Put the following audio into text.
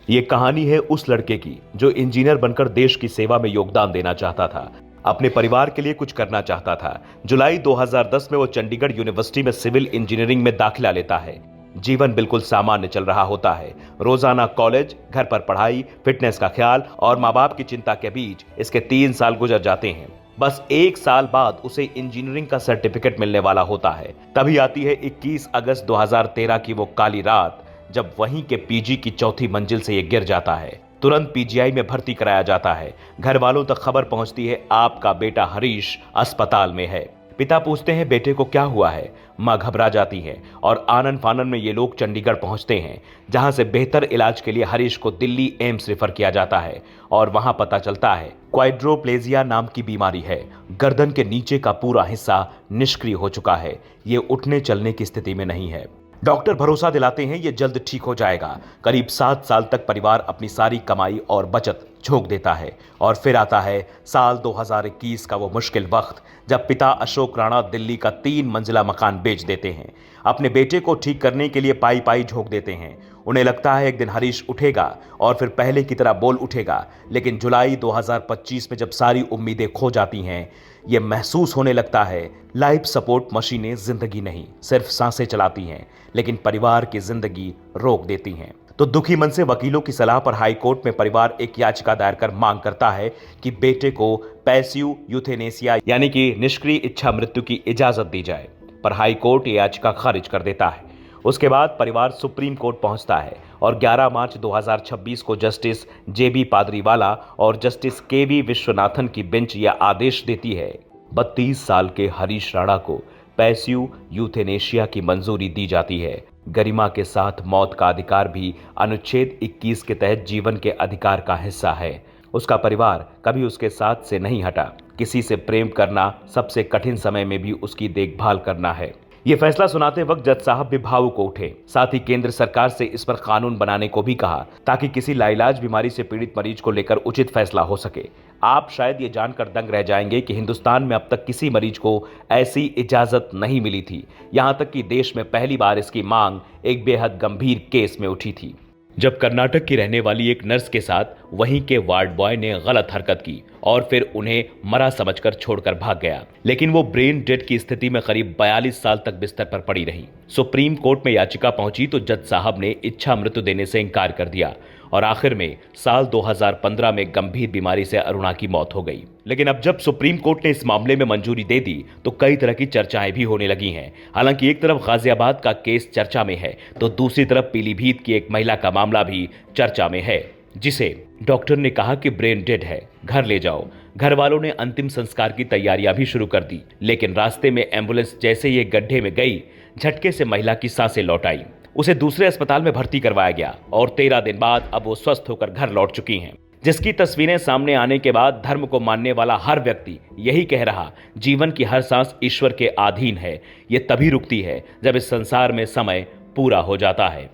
ये कहानी है उस लड़के की जो इंजीनियर बनकर देश की सेवा में योगदान देना चाहता था, अपने परिवार के लिए कुछ करना चाहता था। जुलाई 2010 में वो चंडीगढ़ यूनिवर्सिटी में सिविल इंजीनियरिंग में दाखिला लेता है। जीवन बिल्कुल सामान्य चल रहा होता है। रोजाना कॉलेज, घर पर पढ़ाई, फिटनेस का ख्याल और माँ बाप की चिंता के बीच इसके 3 साल गुजर जाते हैं। बस 1 साल बाद उसे इंजीनियरिंग का सर्टिफिकेट मिलने वाला होता है। तभी आती है 21 अगस्त 2013 की वो काली रात, जब वहीं के पीजी की चौथी मंजिल से ये गिर जाता है। तुरंत पीजीआई में भर्ती कराया जाता है। घर वालों तक खबर पहुंचती है, आपका बेटा हरीश अस्पताल में है। पिता पूछते हैं बेटे को क्या हुआ है। मां घबरा जाती है और आनन फानन में ये लोग चंडीगढ़ पहुंचते हैं, जहां से बेहतर इलाज के लिए हरीश को दिल्ली एम्स रेफर किया जाता है। और वहां पता चलता है क्वाड्रोप्लेजिया नाम की बीमारी है। गर्दन के नीचे का पूरा हिस्सा निष्क्रिय हो चुका है। ये उठने चलने की स्थिति में नहीं है। डॉक्टर भरोसा दिलाते हैं ये जल्द ठीक हो जाएगा। करीब 7 साल तक परिवार अपनी सारी कमाई और बचत झोंक देता है। और फिर आता है साल 2021 का वो मुश्किल वक्त, जब पिता अशोक राणा दिल्ली का 3 मंजिला मकान बेच देते हैं। अपने बेटे को ठीक करने के लिए पाई पाई झोंक देते हैं। उन्हें लगता है एक दिन हरीश उठेगा और फिर पहले की तरह बोल उठेगा। लेकिन जुलाई 2025 में जब सारी उम्मीदें खो जाती हैं, ये महसूस होने लगता है लाइफ सपोर्ट मशीनें जिंदगी नहीं, सिर्फ सांसें चलाती हैं, लेकिन परिवार की जिंदगी रोक देती हैं। तो दुखी मन से वकीलों की सलाह पर हाई कोर्ट में परिवार एक याचिका दायर कर मांग करता है कि बेटे को पैसिव यूथेनेसिया यानी कि निष्क्रिय इच्छा मृत्यु की इजाजत दी जाए। पर हाई कोर्ट ये याचिका खारिज कर देता है। उसके बाद परिवार सुप्रीम कोर्ट पहुंचता है और 11 मार्च 2026 को जस्टिस जेबी पादरीवाला और जस्टिस केवी विश्वनाथन की बेंच यह आदेश देती है, 32 साल के हरीश राणा को पैसिव यूथेनेशिया की मंजूरी दी जाती है। गरिमा के साथ मौत का अधिकार भी अनुच्छेद 21 के तहत जीवन के अधिकार का हिस्सा है। उसका परिवार कभी उसके साथ से नहीं हटा। किसी से प्रेम करना, सबसे कठिन समय में भी उसकी देखभाल करना है। ये फैसला सुनाते वक्त जज साहब भी भावुक हो उठे। साथ ही केंद्र सरकार से इस पर कानून बनाने को भी कहा, ताकि किसी लाइलाज बीमारी से पीड़ित मरीज को लेकर उचित फैसला हो सके। आप शायद ये जानकर दंग रह जाएंगे कि हिंदुस्तान में अब तक किसी मरीज को ऐसी इजाजत नहीं मिली थी। यहां तक कि देश में पहली बार इसकी मांग एक बेहद गंभीर केस में उठी थी, जब कर्नाटक की रहने वाली एक नर्स के साथ वहीं के वार्ड बॉय ने गलत हरकत की और फिर उन्हें मरा समझकर छोड़कर भाग गया। लेकिन वो ब्रेन डेड की स्थिति में करीब 42 साल तक बिस्तर पर पड़ी रही। सुप्रीम कोर्ट में याचिका पहुंची तो जज साहब ने इच्छा मृत्यु देने से इनकार कर दिया और आखिर में साल 2015 में गंभीर बीमारी से अरुणा की मौत हो गई। लेकिन अब जब सुप्रीम कोर्ट ने इस मामले में मंजूरी दे दी तो कई तरह की चर्चाएं भी होने लगी हैं। हालांकि एक तरफ गाजियाबाद का केस चर्चा में है तो दूसरी तरफ पीलीभीत की एक महिला का मामला भी चर्चा में है, जिसे डॉक्टर ने कहा कि ब्रेन डेड है, घर ले जाओ। घर वालों ने अंतिम संस्कार की तैयारियां भी शुरू कर दी। लेकिन रास्ते में एम्बुलेंस जैसे ये गड्ढे में गई, झटके से महिला की सांसें लौट आई। उसे दूसरे अस्पताल में भर्ती करवाया गया और 13 दिन बाद अब वो स्वस्थ होकर घर लौट चुकी हैं। जिसकी तस्वीरें सामने आने के बाद धर्म को मानने वाला हर व्यक्ति यही कह रहा, जीवन की हर सांस ईश्वर के अधीन है। ये तभी रुकती है जब इस संसार में समय पूरा हो जाता है।